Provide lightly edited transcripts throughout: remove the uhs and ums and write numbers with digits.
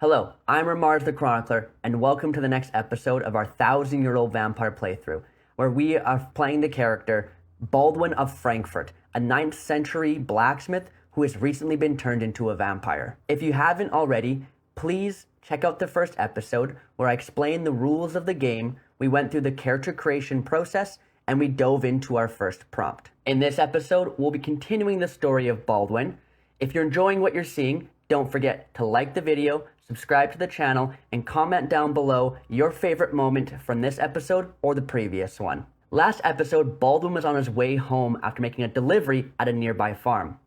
Hello, I'm Ramars the Chronicler, and welcome to the next episode of our 1,000-year-old vampire playthrough, where we are playing the character Baldwin of Frankfurt, a 9th century blacksmith who has recently been turned into a vampire. If you haven't already, please check out the first episode where I explain the rules of the game, we went through the character creation process, and we dove into our first prompt. In this episode, we'll be continuing the story of Baldwin. If you're enjoying what you're seeing, don't forget to like the video, subscribe to the channel, and comment down below your favorite moment from this episode or the previous one. Last episode, Baldwin was on his way home after making a delivery at a nearby farm.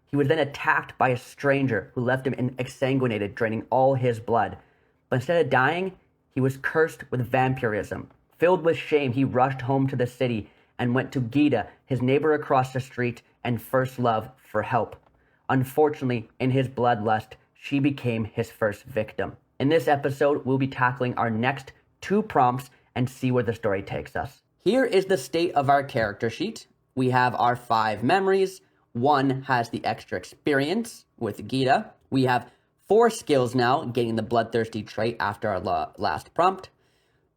He was then attacked by a stranger who left him exsanguinated, draining all his blood. But instead of dying, he was cursed with vampirism. Filled with shame, he rushed home to the city and went to Gita, his neighbor across the street and first love, for help. Unfortunately, in his bloodlust, she became his first victim. In this episode, we'll be tackling our next 2 prompts and see where the story takes us. Here is the state of our character sheet. We have our 5 memories. 1 has the extra experience with Gita. We have 4 skills now, getting the bloodthirsty trait after our last prompt.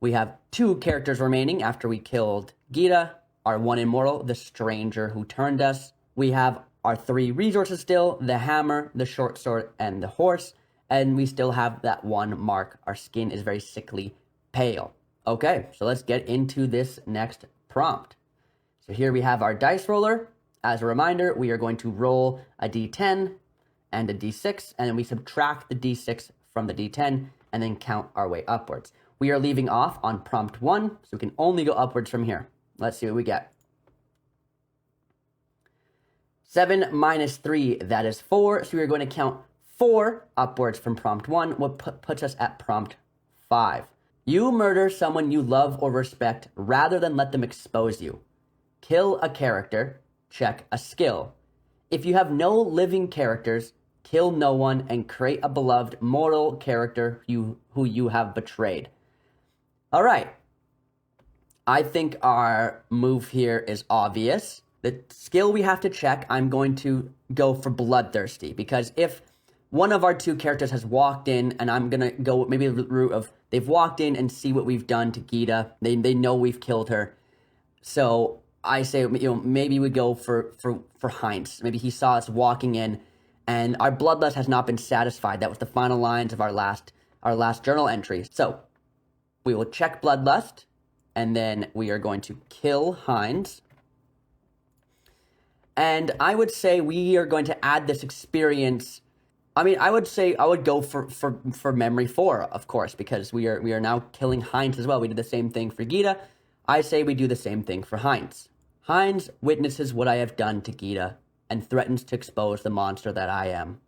We have 2 characters remaining after we killed Gita, our 1 immortal, the stranger who turned us. We have our 3 resources still, the hammer, the short sword, and the horse. And we still have that 1 mark. Our skin is very sickly pale. Okay, so let's get into this next prompt. So here we have our dice roller. As a reminder, we are going to roll a d10 and a d6, and then we subtract the d6 from the d10, and then count our way upwards. We are leaving off on prompt 1, so we can only go upwards from here. Let's see what we get. 7 minus 3, that is 4. So we're going to count 4 upwards from prompt 1, what puts us at prompt 5. You murder someone you love or respect rather than let them expose you. Kill a character, check a skill. If you have no living characters, kill no one and create a beloved mortal character who you have betrayed. All right. I think our move here is obvious. The skill we have to check, I'm going to go for bloodthirsty, because if one of our 2 characters has walked in, and I'm going to go maybe the route of they've walked in and see what we've done to Gita. They know we've killed her. So I say, maybe we go for Heinz. Maybe he saw us walking in, and our bloodlust has not been satisfied. That was the final lines of our last journal entry. So we will check bloodlust, and then we are going to kill Heinz. And I would say we are going to add this experience. I mean, I would say I would go for memory 4, of course, because we are now killing Heinz as well. We did the same thing for Gita. I say we do the same thing for Heinz. Heinz witnesses what I have done to Gita and threatens to expose the monster that I am.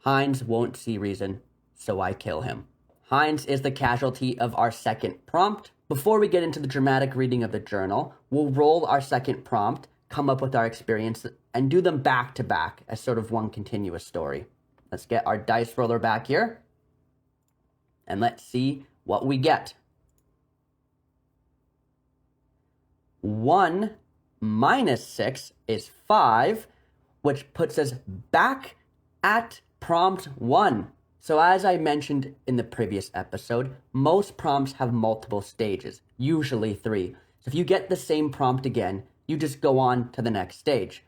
Heinz won't see reason, so I kill him. Heinz is the casualty of our second prompt. Before we get into the dramatic reading of the journal, we'll roll our second prompt, come up with our experience, and do them back to back as sort of one continuous story. Let's get our dice roller back here, and let's see what we get. 1 minus 6 is 5, which puts us back at prompt 1. So as I mentioned in the previous episode, most prompts have multiple stages, usually 3. So if you get the same prompt again, you just go on to the next stage.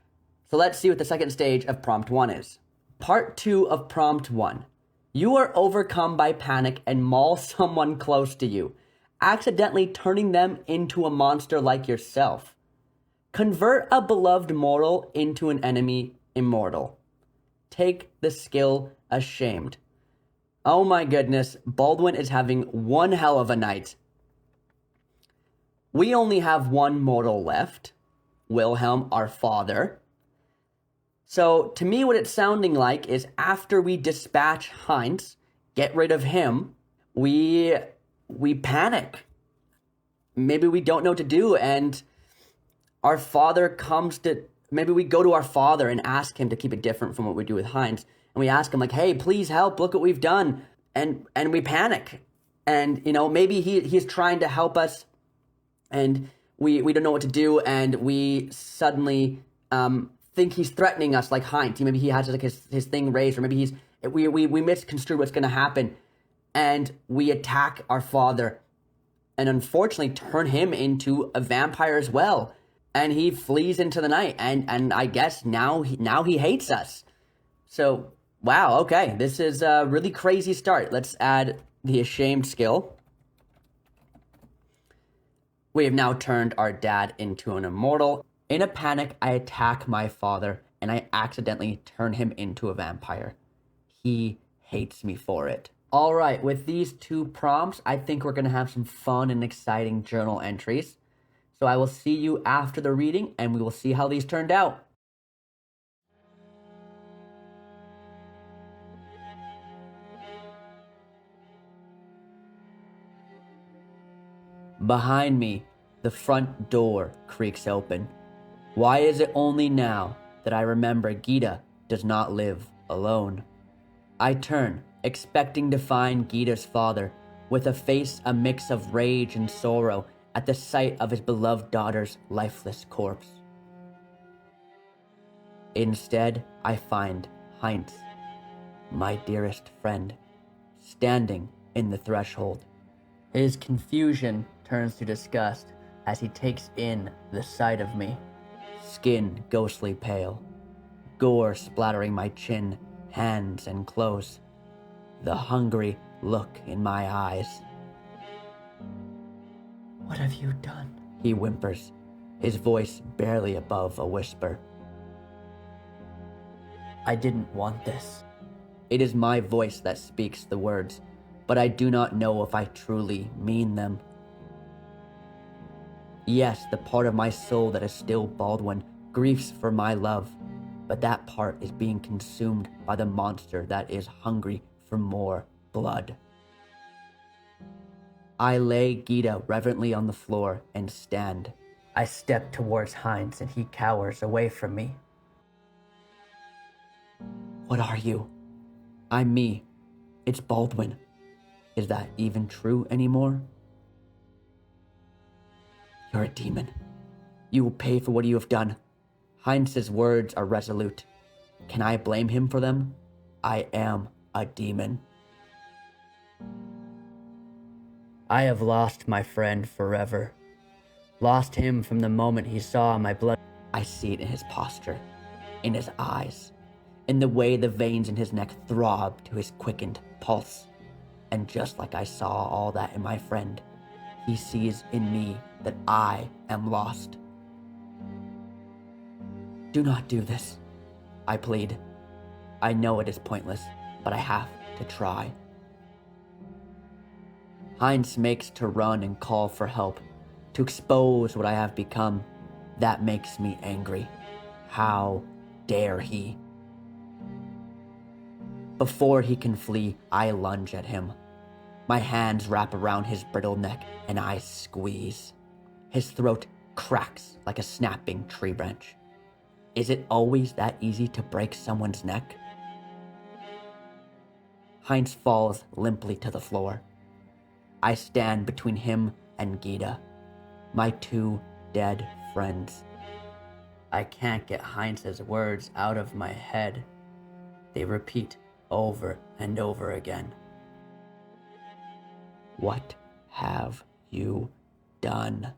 So let's see what the second stage of prompt 1 is. Part 2 of prompt 1. You are overcome by panic and maul someone close to you, accidentally turning them into a monster like yourself. Convert a beloved mortal into an enemy immortal. Take the skill Ashamed. Oh my goodness, Baldwin is having one hell of a night. We only have 1 mortal left. Wilhelm, our father. So, to me, what it's sounding like is after we dispatch Heinz, get rid of him, we panic. Maybe we don't know what to do, and our father comes to... Maybe we go to our father and ask him to keep it different from what we do with Heinz. And we ask him, like, hey, please help, look what we've done. And we panic. And, maybe he's trying to help us, and we don't know what to do, and we suddenly think he's threatening us like Heinz. Maybe he has like his thing raised, or maybe We misconstrue what's going to happen, and we attack our father, and unfortunately turn him into a vampire as well. And he flees into the night, and I guess now he hates us. So, wow, okay, this is a really crazy start. Let's add the ashamed skill. We have now turned our dad into an immortal. In a panic, I attack my father, and I accidentally turn him into a vampire. He hates me for it. All right, with these 2 prompts, I think we're going to have some fun and exciting journal entries. So I will see you after the reading, and we will see how these turned out. Behind me, the front door creaks open. Why is it only now that I remember Gita does not live alone? I turn, expecting to find Gita's father, with a face a mix of rage and sorrow at the sight of his beloved daughter's lifeless corpse. Instead, I find Heinz, my dearest friend, standing in the threshold. His confusion turns to disgust as he takes in the sight of me. Skin ghostly pale, gore splattering my chin, hands, and clothes. The hungry look in my eyes. "What have you done?" he whimpers, his voice barely above a whisper. "I didn't want this." It is my voice that speaks the words, but I do not know if I truly mean them. Yes, the part of my soul that is still Baldwin grieves for my love, but that part is being consumed by the monster that is hungry for more blood. I lay Gita reverently on the floor and stand. I step towards Heinz and he cowers away from me. "What are you?" "I'm me. It's Baldwin." Is that even true anymore? "You're a demon. You will pay for what you have done." Heinz's words are resolute. Can I blame him for them? I am a demon. I have lost my friend forever. Lost him from the moment he saw my blood. I see it in his posture, in his eyes, in the way the veins in his neck throb to his quickened pulse. And just like I saw all that in my friend, he sees in me that I am lost. "Do not do this," I plead. I know it is pointless, but I have to try. Heinz makes to run and call for help, to expose what I have become. That makes me angry. How dare he? Before he can flee, I lunge at him. My hands wrap around his brittle neck and I squeeze. His throat cracks like a snapping tree branch. Is it always that easy to break someone's neck? Heinz falls limply to the floor. I stand between him and Gita, my 2 dead friends. I can't get Heinz's words out of my head. They repeat over and over again. What have you done?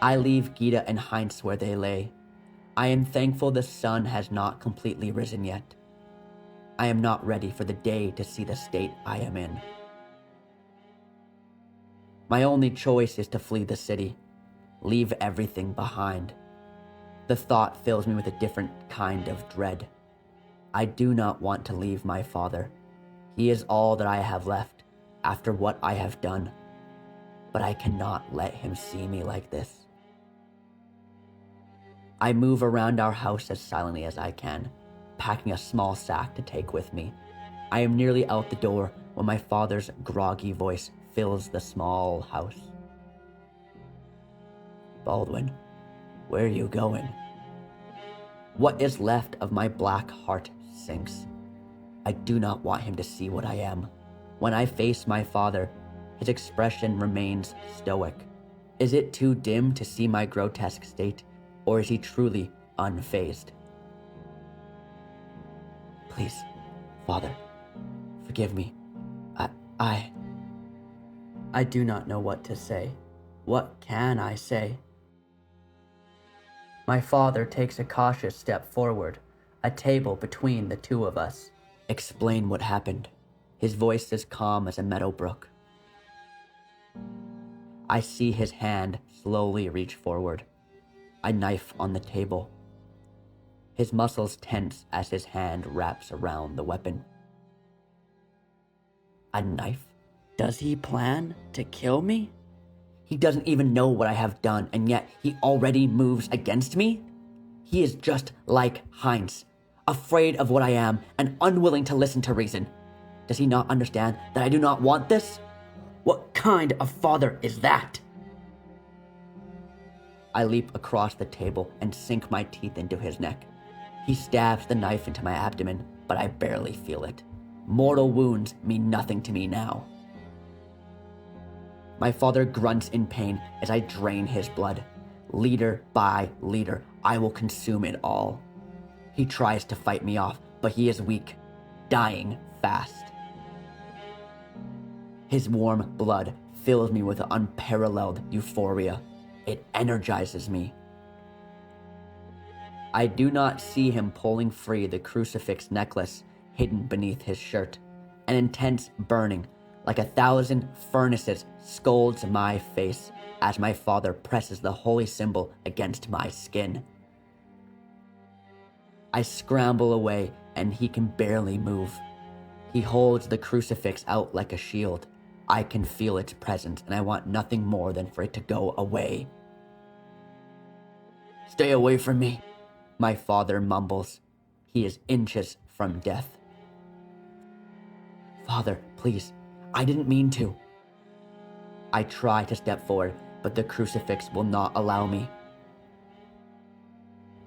I leave Gita and Heinz where they lay. I am thankful the sun has not completely risen yet. I am not ready for the day to see the state I am in. My only choice is to flee the city, leave everything behind. The thought fills me with a different kind of dread. I do not want to leave my father. He is all that I have left after what I have done. But I cannot let him see me like this. I move around our house as silently as I can, packing a small sack to take with me. I am nearly out the door when my father's groggy voice fills the small house. Baldwin, where are you going? What is left of my black heart sinks. I do not want him to see what I am. When I face my father, his expression remains stoic. Is it too dim to see my grotesque state, or is he truly unfazed? Please, Father, forgive me. I do not know what to say. What can I say? My father takes a cautious step forward, a table between the two of us. Explain what happened. His voice is calm as a meadow brook. I see his hand slowly reach forward, a knife on the table. His muscles tense as his hand wraps around the weapon. A knife? Does he plan to kill me? He doesn't even know what I have done, and yet he already moves against me? He is just like Heinz, afraid of what I am and unwilling to listen to reason. Does he not understand that I do not want this? What kind of father is that? I leap across the table and sink my teeth into his neck. He stabs the knife into my abdomen, but I barely feel it. Mortal wounds mean nothing to me now. My father grunts in pain as I drain his blood. Liter by liter, I will consume it all. He tries to fight me off, but he is weak, dying fast. His warm blood fills me with unparalleled euphoria. It energizes me. I do not see him pulling free the crucifix necklace hidden beneath his shirt. An intense burning, like 1,000 furnaces, scalds my face as my father presses the holy symbol against my skin. I scramble away and he can barely move. He holds the crucifix out like a shield. I can feel its presence and I want nothing more than for it to go away. Stay away from me, my father mumbles. He is inches from death. Father, please, I didn't mean to. I try to step forward, but the crucifix will not allow me.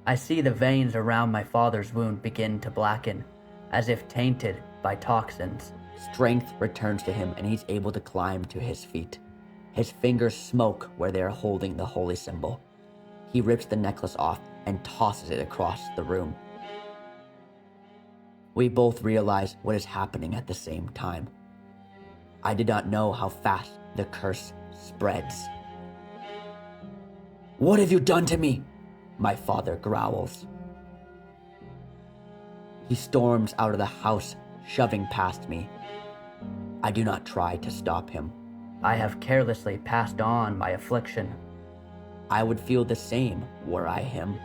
I see the veins around my father's wound begin to blacken, as if tainted by toxins. Strength returns to him and he's able to climb to his feet. His fingers smoke where they are holding the holy symbol. He rips the necklace off and tosses it across the room. We both realize what is happening at the same time. I did not know how fast the curse spreads. What have you done to me? My father growls. He storms out of the house, shoving past me. I do not try to stop him. I have carelessly passed on my affliction. I would feel the same were I him.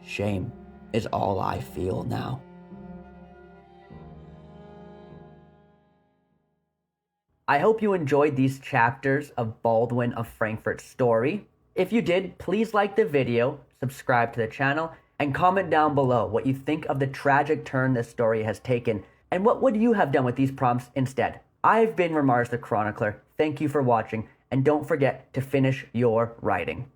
Shame is all I feel now. I hope you enjoyed these chapters of Baldwin of Frankfurt's story. If you did, please like the video, subscribe to the channel, and comment down below what you think of the tragic turn this story has taken, and what would you have done with these prompts instead. I've been Ramars the Chronicler. Thank you for watching, and don't forget to finish your writing.